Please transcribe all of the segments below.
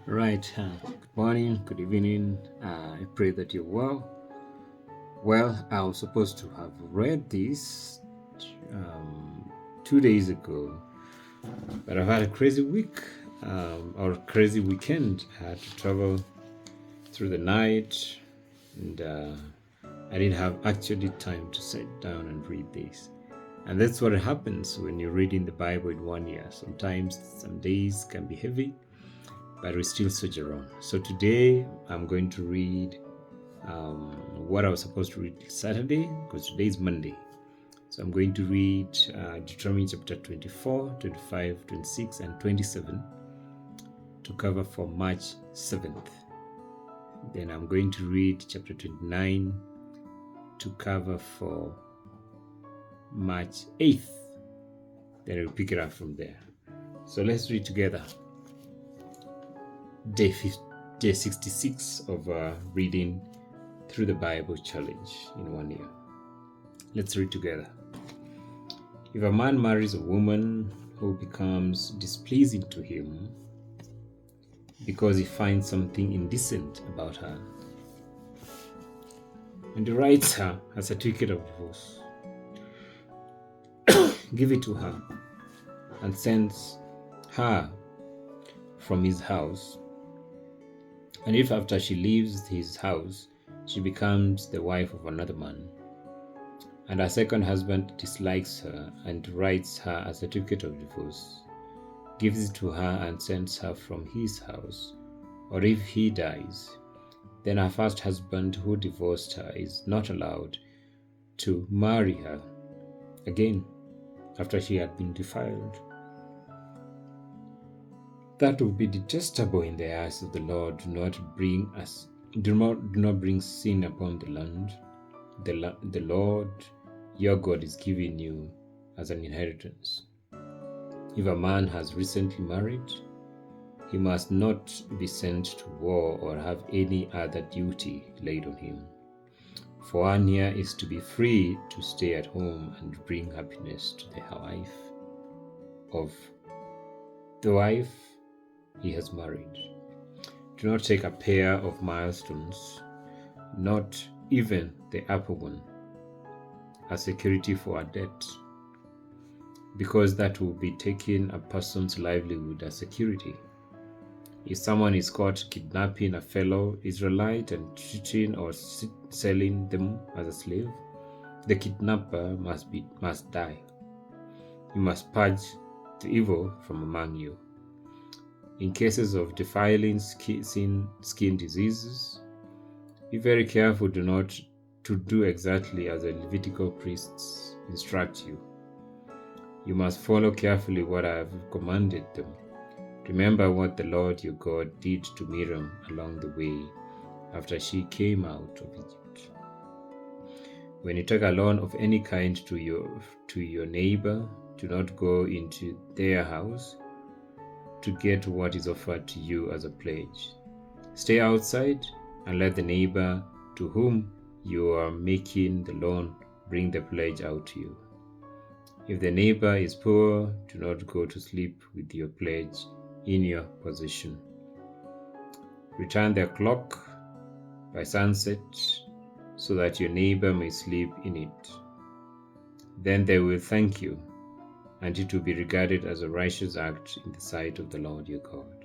Right. Good morning, good evening. I pray that you're well. Well, I was supposed to have read this 2 days ago, but I've had a crazy week or a crazy weekend. I had to travel through the night, and I didn't have actually time to sit down and read this. And that's what happens when you're reading the Bible in 1 year. Sometimes some days can be heavy, but we still soldier on. So today I'm going to read what I was supposed to read Saturday, because today is Monday. So I'm going to read Deuteronomy chapter 24, 25, 26, and 27 to cover for March 7th. Then I'm going to read chapter 29 to cover for March 8th. Then we'll pick it up from there. So let's read together. Day 66 of reading through the Bible challenge in 1 year. Let's read together. If a man marries a woman who becomes displeasing to him because he finds something indecent about her, and he writes her a certificate of divorce, give it to her and sends her from his house. And if after she leaves his house, she becomes the wife of another man, and her second husband dislikes her and writes her a certificate of divorce, gives it to her and sends her from his house, or if he dies, then her first husband who divorced her is not allowed to marry her again after she had been defiled. That would be detestable in the eyes of the Lord. Do not bring sin upon the land. The Lord your God is giving you as an inheritance. If a man has recently married, he must not be sent to war or have any other duty laid on him. For 1 year is to be free to stay at home and bring happiness to the wife of the wife he has married. Do not take a pair of milestones, not even the upper one, as security for a debt, because that will be taking a person's livelihood as security. If someone is caught kidnapping a fellow Israelite and cheating or selling them as a slave, the kidnapper must die. You must purge the evil from among you. In cases of defiling skin diseases, be very careful to do exactly as the Levitical priests instruct you. You must follow carefully what I have commanded them. Remember what the Lord your God did to Miriam along the way after she came out of Egypt. When you take a loan of any kind to your neighbor, do not go into their house to get what is offered to you as a pledge. Stay outside and let the neighbor to whom you are making the loan bring the pledge out to you. If the neighbor is poor, do not go to sleep with your pledge in your possession. Return their clock by sunset so that your neighbor may sleep in it. Then they will thank you, and it will be regarded as a righteous act in the sight of the Lord your God.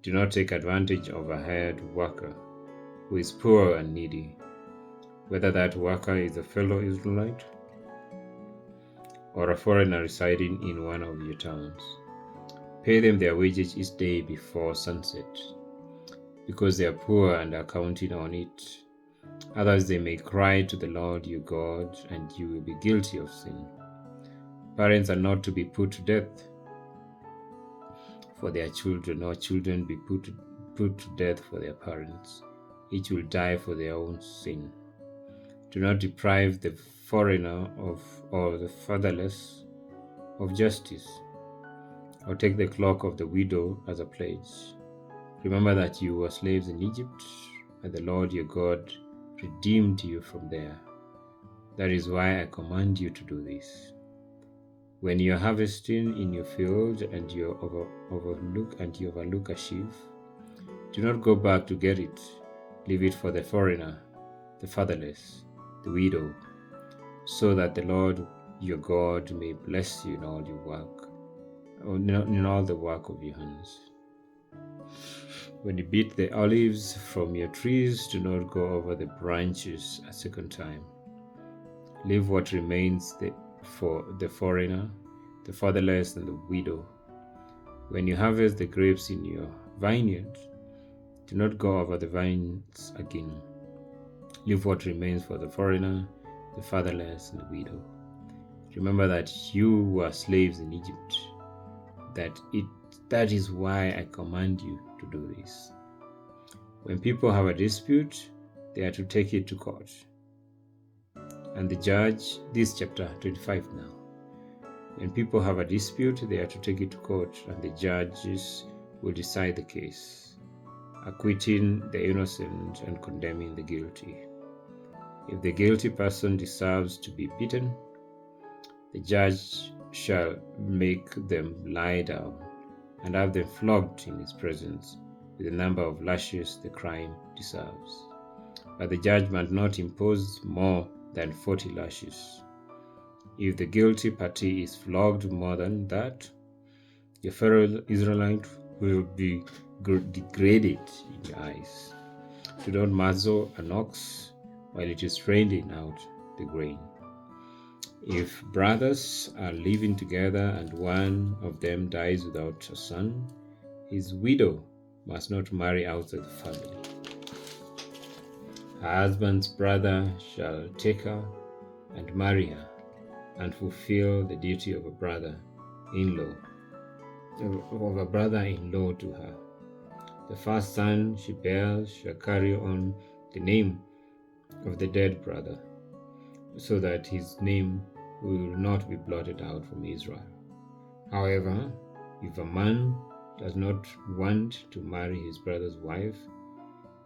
Do not take advantage of a hired worker who is poor and needy, whether that worker is a fellow Israelite or a foreigner residing in one of your towns. Pay them their wages each day before sunset, because they are poor and are counting on it. Others they may cry to the Lord your God, and you will be guilty of sin. Parents are not to be put to death for their children, or children be put to death for their parents. Each will die for their own sin. Do not deprive the foreigner or the fatherless of justice, or take the cloak of the widow as a pledge. Remember that you were slaves in Egypt, and the Lord your God redeemed you from there. That is why I command you to do this. When you are harvesting in your field and you overlook a sheaf, Do not go back to get it. Leave it for the foreigner, the fatherless, the widow, so that the Lord your God may bless you in all your work, in all the work of your hands. When you beat the olives from your trees, do not go over the branches a second time. Leave what remains for the foreigner, the fatherless, and the widow. When you harvest the grapes in your vineyard, do not go over the vines again. Leave what remains for the foreigner, the fatherless, and the widow. Remember that you were slaves in Egypt. That is why I command you to do this. When people have a dispute, they are to take it to court. And the judge, this chapter 25 now. When people have a dispute, they are to take it to court, and the judges will decide the case, acquitting the innocent and condemning the guilty. If the guilty person deserves to be beaten, the judge shall make them lie down and have them flogged in his presence with the number of lashes the crime deserves. But the judge must not impose more than 40 lashes. If the guilty party is flogged more than that, your fellow Israelite will be degraded in your eyes. Do not muzzle an ox while it is draining out the grain. If brothers are living together and one of them dies without a son, his widow must not marry outside the family. Her husband's brother shall take her and marry her and fulfill the duty of a brother-in-law to her. The first son she bears shall carry on the name of the dead brother, so that his name will not be blotted out from Israel. However, if a man does not want to marry his brother's wife,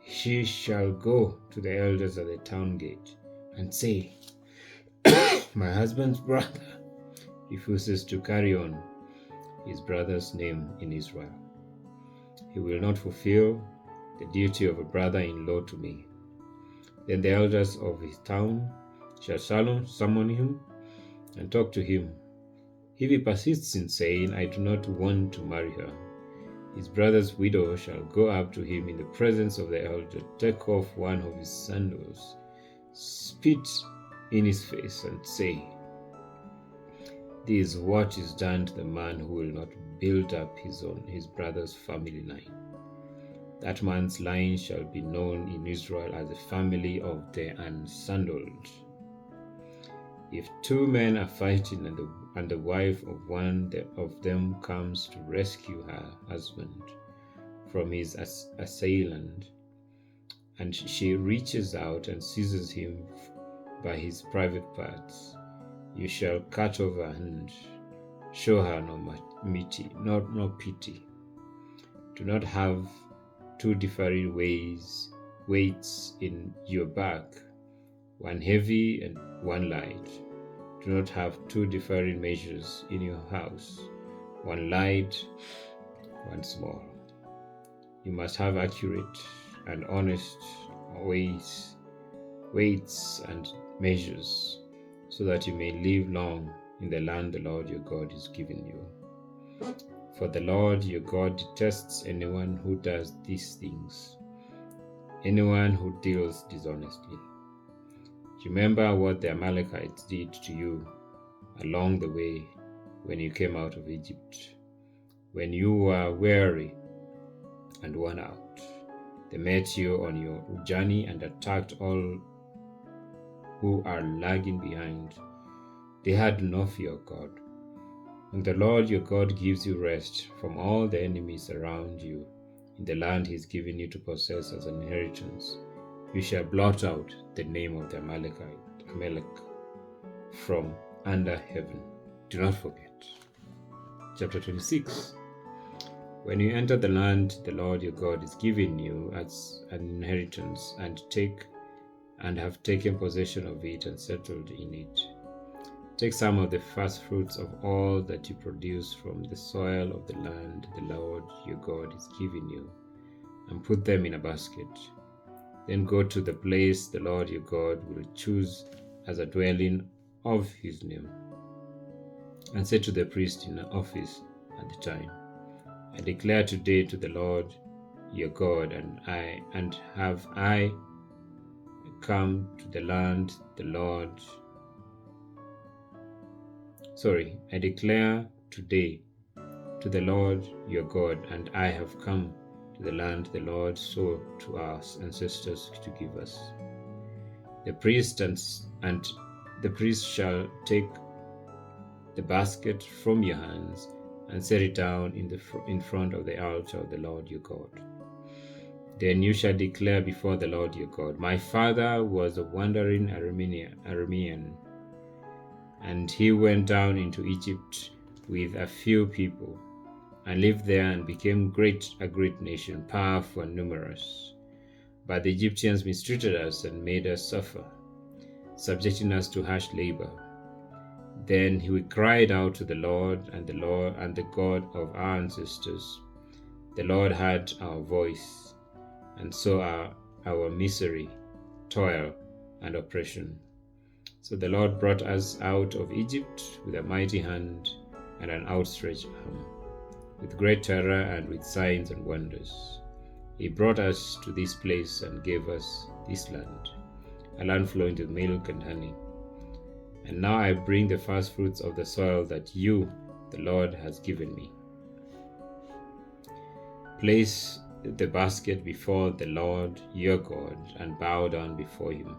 she shall go to the elders at the town gate and say, "My husband's brother refuses to carry on his brother's name in Israel. He will not fulfill the duty of a brother-in-law to me." Then the elders of his town shall summon him and talk to him. If he persists in saying, "I do not want to marry her," his brother's widow shall go up to him in the presence of the elder, take off one of his sandals, spit in his face, and say, "This is what is done to the man who will not build up his brother's family line." That man's line shall be known in Israel as the family of the unsandaled. If two men are fighting and the wife of one of them comes to rescue her husband from his assailant, and she reaches out and seizes him by his private parts, you shall cut off her hand. Show her no pity. Do not have two differing weights in your bag, one heavy and one light. Do not have two differing measures in your house, one light, one small. You must have accurate and honest weights and measures, so that you may live long in the land the Lord your God is giving you. For the Lord your God detests anyone who does these things, anyone who deals dishonestly. Remember what the Amalekites did to you along the way when you came out of Egypt. When you were weary and worn out, they met you on your journey and attacked all who are lagging behind. They had no fear of God. And the Lord your God gives you rest from all the enemies around you in the land he is giving you to possess as an inheritance. You shall blot out the name of the Amalek from under heaven. Do not forget. Chapter 26. When you enter the land the Lord your God is giving you as an inheritance, and have taken possession of it and settled in it, take some of the first fruits of all that you produce from the soil of the land the Lord your God is giving you, and put them in a basket. Then go to the place the Lord your God will choose as a dwelling of his name, and say to the priest in the office at the time, I declare today to the Lord your God, and have I come to the land the Lord. I declare today to the Lord your God, and I have come to the land the Lord swore to our ancestors to give us. The priest and the priest shall take the basket from your hands and set it down in front of the altar of the Lord your God. Then you shall declare before the Lord your God, my father was a wandering Aramean, and he went down into Egypt with a few people, and lived there and became a great nation, powerful and numerous. But the Egyptians mistreated us and made us suffer, subjecting us to harsh labor. Then we cried out to the Lord and the God of our ancestors. The Lord heard our voice and saw our misery, toil, and oppression. So the Lord brought us out of Egypt with a mighty hand and an outstretched arm, with great terror and with signs and wonders. He brought us to this place and gave us this land, a land flowing with milk and honey. And now I bring the first fruits of the soil that you, the Lord, has given me. Place the basket before the Lord your God and bow down before him.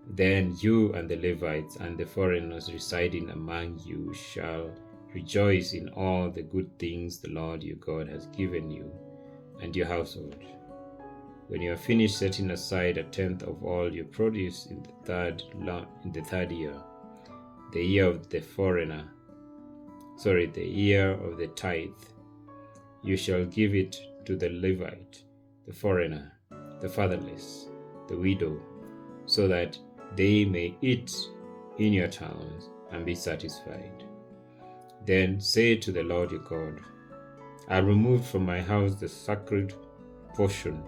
Then you and the Levites and the foreigners residing among you shall rejoice in all the good things the Lord your God has given you and your household. When you have finished setting aside 1/10 of all your produce in the third year, the year of the tithe, you shall give it to the Levite, the foreigner, the fatherless, the widow, so that they may eat in your towns and be satisfied. Then say to the Lord your God, I removed from my house the sacred portion,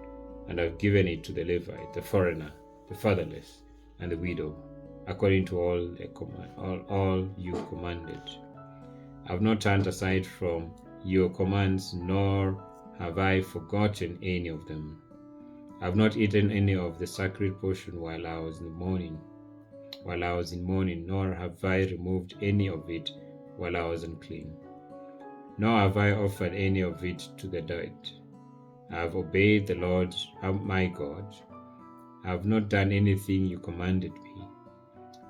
and have given it to the Levite, the foreigner, the fatherless, and the widow, according to all you commanded. I have not turned aside from your commands, nor have I forgotten any of them. I have not eaten any of the sacred portion while I was in mourning, nor have I removed any of it while I was unclean. Nor have I offered any of it to the Deut. I have obeyed the Lord my God. I have not done anything you commanded me.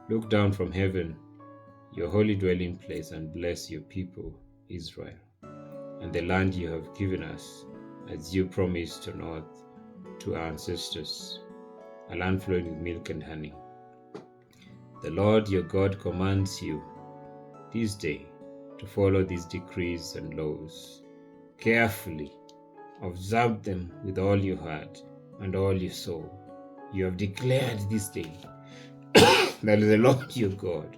Look down from heaven, your holy dwelling place, and bless your people, Israel, and the land you have given us, as you promised to our ancestors, a land flowing with milk and honey. The Lord your God commands you this day to follow these decrees and laws. Carefully observe them with all your heart and all your soul. You have declared this day that the Lord your God,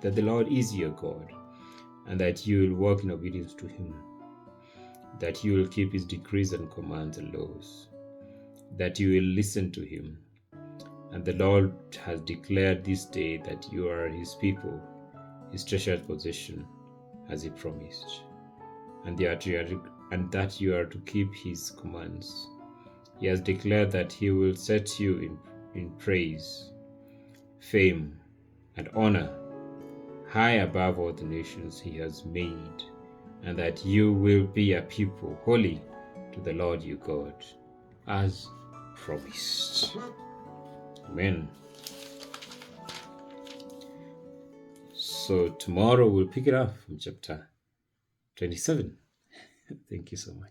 that the Lord is your God, and that you will walk in obedience to him, that you will keep his decrees and commands and laws, that you will listen to him. And the Lord has declared this day that you are his people, his treasured possession, as he promised, and that you are to keep his commands. He has declared that he will set you in praise, fame, and honor high above all the nations he has made, and that you will be a people holy to the Lord your God, as promised. Amen. So tomorrow we'll pick it up from chapter 27. Thank you so much.